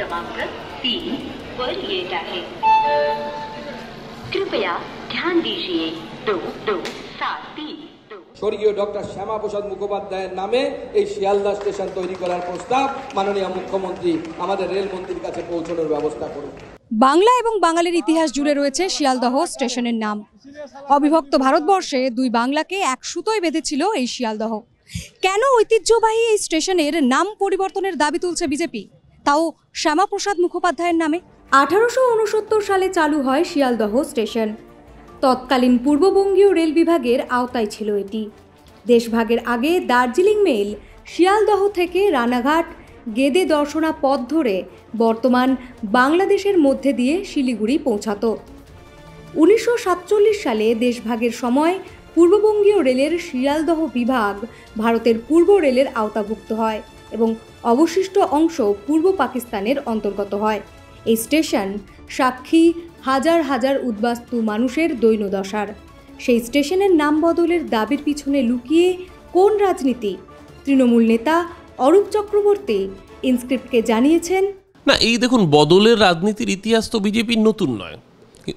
क्रमांक 3 पर येत आहे। कृपया ध्यान दीजिए 2273। স্বর্গীয় ডক্টর শ্যামাপ্রসাদ মুখোপাধ্যায়ের নামে এই শিয়ালদা স্টেশন তৈরি করার প্রস্তাব মাননীয় মুখ্যমন্ত্রী আমাদের রেলমন্ত্রীর কাছে পৌঁছানোর ব্যবস্থা করুন। বাংলা এবং বাঙালির ইতিহাস জুড়ে রয়েছে শিয়ালদহ স্টেশনের নাম। অবিভক্ত ভারতবর্ষে দুই বাংলাকে এক সুতোয় বেঁধেছিল এই শিয়ালদহ। কেন ঐতিহ্যবাহী এই স্টেশনের নাম পরিবর্তনের দাবি তুলছে বিজেপি, তাও শ্যামাপ্রসাদ মুখোপাধ্যায়ের নামে? 1869 সালে চালু হয় শিয়ালদহ স্টেশন। তৎকালীন পূর্ববঙ্গীয় রেল বিভাগের আওতায় ছিল এটি। দেশভাগের আগে দার্জিলিং মেল শিয়ালদহ থেকে রানাঘাট গেদে দর্শনা পথ ধরে বর্তমান বাংলাদেশের মধ্যে দিয়ে শিলিগুড়ি পৌঁছাত। 1947 সালে দেশভাগের সময় পূর্ববঙ্গীয় রেলের শিয়ালদহ বিভাগ ভারতের পূর্ব রেলের আওতাভুক্ত হয় এবং অবশিষ্ট অংশ পূর্ব পাকিস্তানের অন্তর্গত হয়। এই স্টেশন সাক্ষী হাজার হাজার উদ্বাস্তু মানুষের দৈনদশার। সেই স্টেশনের নাম বদলের দাবির পিছনে লুকিয়ে কোন রাজনীতি? তৃণমূল নেতা অরূপ চক্রবর্তী ইনস্ক্রিপ্টকে জানিয়েছেন, না, এই দেখুন, বদলের রাজনীতির ইতিহাস তো বিজেপির নতুন নয়।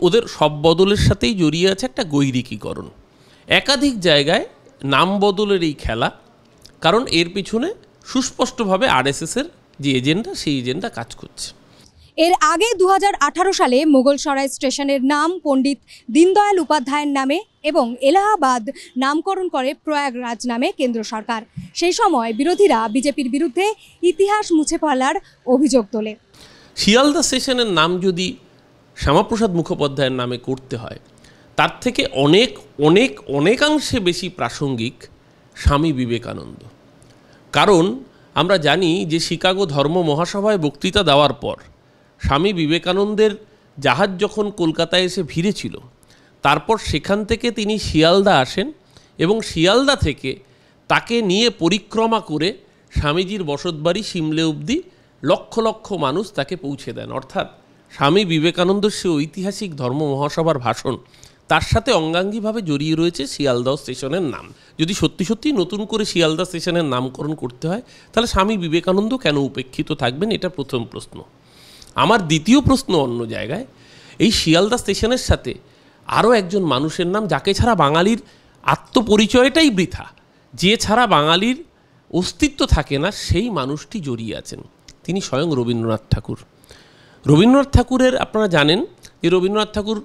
ওদের সব বদলের সাথেই জড়িয়ে আছে একটা গৈরিকীকরণ। একাধিক জায়গায় নাম বদলের এই খেলা, কারণ এর পিছনে সুস্পষ্টভাবে আরএসএসের যে এজেন্ডা, সেই এজেন্ডা কাজ করছে। এর আগে 2018 সালে মোগলসরাই স্টেশনের নাম পণ্ডিত দীনদয়াল উপাধ্যায়ের নামে এবং এলাহাবাদ নামকরণ করে প্রয়াগরাজ নামে কেন্দ্র সরকার। সেই সময় বিরোধীরা বিজেপির বিরুদ্ধে ইতিহাস মুছে ফেলার অভিযোগ তোলে। শিয়ালদা স্টেশনের নাম যদি শ্যামাপ্রসাদ মুখোপাধ্যায়ের নামে করতে হয়, তার থেকে অনেকাংশে বেশি প্রাসঙ্গিক স্বামী বিবেকানন্দ। কারণ আমরা জানি যে শিকাগো ধর্ম মহাসভায় বক্তৃতা দেওয়ার পর স্বামী বিবেকানন্দের জাহাজ যখন কলকাতায় এসে ভিড়েছিল, তারপর সেখান থেকে তিনি শিয়ালদা আসেন এবং শিয়ালদা থেকে তাকে নিয়ে পরিক্রমা করে স্বামীজির বসতবাড়ি সিমলে অবধি লক্ষ লক্ষ মানুষ তাকে পৌঁছে দেন। অর্থাৎ স্বামী বিবেকানন্দের সে ঐতিহাসিক ধর্ম মহাসভার ভাষণ, তার সাথে অঙ্গাঙ্গিভাবে জড়িয়ে রয়েছে শিয়ালদহ স্টেশনের নাম। যদি সত্যি সত্যি নতুন করে শিয়ালদা স্টেশনের নামকরণ করতে হয়, তাহলে স্বামী বিবেকানন্দ কেন উপেক্ষিত থাকবেন? এটা প্রথম প্রশ্ন। আমার দ্বিতীয় প্রশ্ন অন্য জায়গায়। এই শিয়ালদা স্টেশনের সাথে আরও একজন মানুষের নাম, যাকে ছাড়া বাঙালির আত্মপরিচয়টাই বৃথা, যে ছাড়া বাঙালির অস্তিত্ব থাকে না, সেই মানুষটি জড়িয়ে আছেন। তিনি স্বয়ং রবীন্দ্রনাথ ঠাকুর। রবীন্দ্রনাথ ঠাকুরের আপনারা জানেন যে রবীন্দ্রনাথ ঠাকুর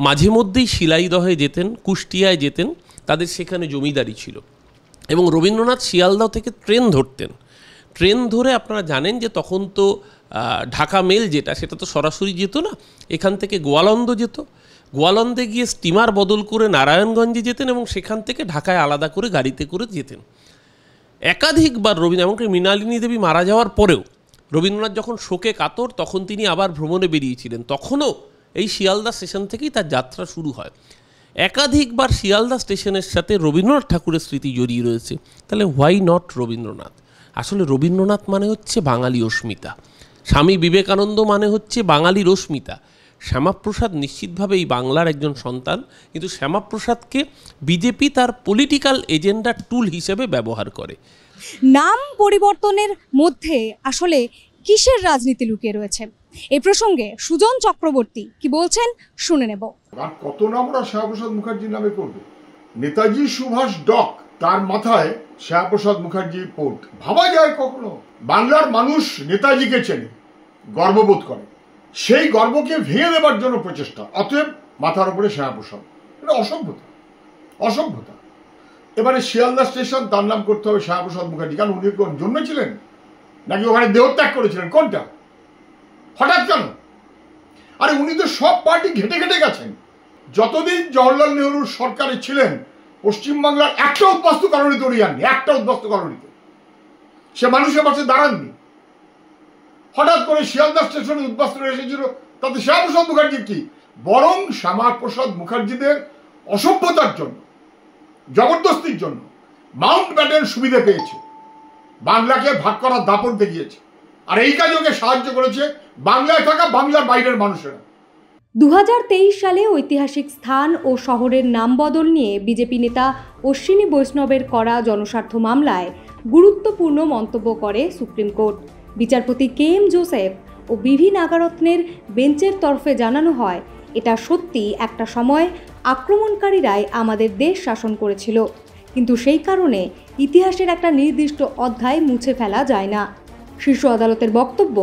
মাঝে মধ্যেই শিলাইদহে যেতেন, কুষ্টিয়ায় যেতেন, তাদের সেখানে জমিদারি ছিল। এবং রবীন্দ্রনাথ শিয়ালদহ থেকে ট্রেন ধরতেন। ট্রেন ধরে আপনারা জানেন যে তখন তো ঢাকা মেল যেটা, সেটা তো সরাসরি যেত না, এখান থেকে গোয়ালন্দ যেত। গোয়ালন্দে গিয়ে স্টিমার বদল করে নারায়ণগঞ্জে যেতেন এবং সেখান থেকে ঢাকায় আলাদা করে গাড়িতে করে যেতেন। একাধিকবার এমনকি মৃণালিনী দেবী মারা যাওয়ার পরেও রবীন্দ্রনাথ যখন শোকে কাতর, তখন তিনি আবার ভ্রমণে বেরিয়েছিলেন, তখনও এই শিয়ালদা স্টেশন থেকেই তার যাত্রা শুরু হয়। একাধিকবার শিয়ালদা স্টেশনের সাথে রবীন্দ্রনাথ ঠাকুরের স্মৃতি জড়িয়ে রয়েছে। তাহলে হোয়াই নট রবীন্দ্রনাথ? আসলে রবীন্দ্রনাথ মানে হচ্ছে বাঙালি অস্মিতা, স্বামী বিবেকানন্দ মানে হচ্ছে বাঙালির অস্মিতা। শ্যামাপ্রসাদ নিশ্চিতভাবে এই বাংলার একজন সন্তান, কিন্তু শ্যামাপ্রসাদকে বিজেপি তার পলিটিক্যাল এজেন্ডা টুল হিসেবে ব্যবহার করে। নাম পরিবর্তনের মধ্যে আসলে কিসের রাজনীতি লুকিয়ে রয়েছে? এই প্রসঙ্গে সুজন চক্রবর্তী কি বলছেন শুনে নেব। কত নাম ওরা শ্যামাপ্রসাদ মুখার্জির নামে করবে? নেতাজি সুভাষ ডক, তার মাথায় শ্যামাপ্রসাদ মুখার্জি পোর্ট। ভাবা যায় কখনো? বাংলার মানুষ নেতাজিকে চেনে, গর্ববোধ করে, সেই গর্বকে ভেঙে দেবার জন্য প্রচেষ্টা। অতএব মাথার উপরে শ্যামাপ্রসাদ, এটা অসভ্যতা, অসভ্যতা। এবারে শিয়ালদা স্টেশন তার নাম করতে হবে শ্যামাপ্রসাদ মুখার্জি। কারণ উনি কোন জন্মেছিলেন, নাকি ওখানে দেহত্যাগ করেছিলেন? কোনটা? হঠাৎ কেন? আরে উনি তো সব পার্টি ঘেটে ঘেটে গেছেন। যতদিন জওহরলাল নেহরুর সরকারে ছিলেন, পশ্চিমবাংলার একটা উদ্বাস্তু কলোনিতে উনি যাননি, একটা উদ্বাস্তু কলোনিতে সে মানুষের পাশে দাঁড়াননি। হঠাৎ করে শিয়ালদা স্টেশনে উদ্বাস্তুরা এসেছিল, তাতে শ্যামাপ্রসাদ মুখার্জির কি? বরং শ্যামাপ্রসাদ মুখার্জিদের অসভ্যতার জন্য, জবরদস্তির জন্য মাউন্ট ব্যাটেন সুবিধা পেয়েছে, বাংলাকে ভাগ করার দাপট দেখিয়েছে। আর এই কাজে ওকে সাহায্য করেছে বাংলায় থাকা বাংলার বাইরের মানুষেরা। 2023 সালে ঐতিহাসিক স্থান ও শহরের নাম বদল নিয়ে বিজেপি নেতা অশ্বিনী বৈষ্ণবের করা জনস্বার্থ মামলায় গুরুত্বপূর্ণ মন্তব্য করে সুপ্রিম কোর্ট। বিচারপতি কে এম জোসেফ ও বিভি নাগারত্নের বেঞ্চের তরফে জানানো হয়, এটা সত্যি একটা সময় আক্রমণকারীরাই আমাদের দেশ শাসন করেছিল, কিন্তু সেই কারণে ইতিহাসের একটা নির্দিষ্ট অধ্যায় মুছে ফেলা যায় না। শীর্ষ আদালতের বক্তব্য,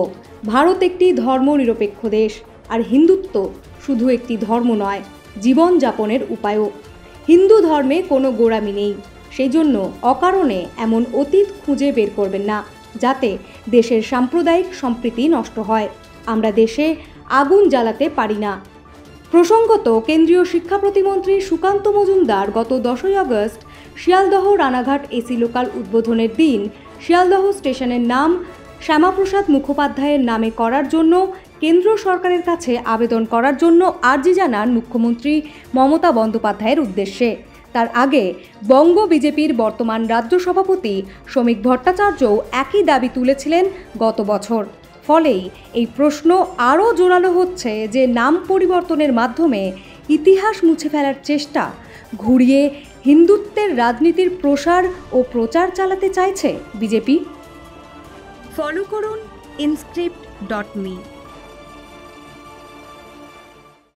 ভারত একটি ধর্মনিরপেক্ষ দেশ, আর হিন্দুত্ব শুধু একটি ধর্ম নয়, জীবনযাপনের উপায়ও। হিন্দু ধর্মে কোনো গোঁড়ামি নেই, সেই জন্য অকারণে এমন অতীত খুঁজে বের করবেন না যাতে দেশের সাম্প্রদায়িক সম্প্রীতি নষ্ট হয়। আমরা দেশে আগুন জ্বালাতে পারি না। প্রসঙ্গত, কেন্দ্রীয় শিক্ষা প্রতিমন্ত্রী সুকান্ত মজুমদার গত 10ই আগস্ট শিয়ালদহ রানাঘাট এসি লোকাল উদ্বোধনের দিন শিয়ালদহ স্টেশনের নাম শ্যামাপ্রসাদ মুখোপাধ্যায়ের নামে করার জন্য কেন্দ্র সরকারের কাছে আবেদন করার জন্য আর্জি জানান মুখ্যমন্ত্রী মমতা বন্দ্যোপাধ্যায়ের উদ্দেশ্যে। তার আগে বঙ্গ বিজেপির বর্তমান রাজ্য সভাপতি শ্রমিক ভট্টাচার্যও একই দাবি তুলেছিলেন গত বছর। ফলেই এই প্রশ্ন আরও জোরালো হচ্ছে যে নাম পরিবর্তনের মাধ্যমে ইতিহাস মুছে ফেলার চেষ্টা, ঘুরিয়ে হিন্দুত্বের রাজনীতির প্রসার ও প্রচার চালাতে চাইছে বিজেপি। ফলো করুন inscript.me।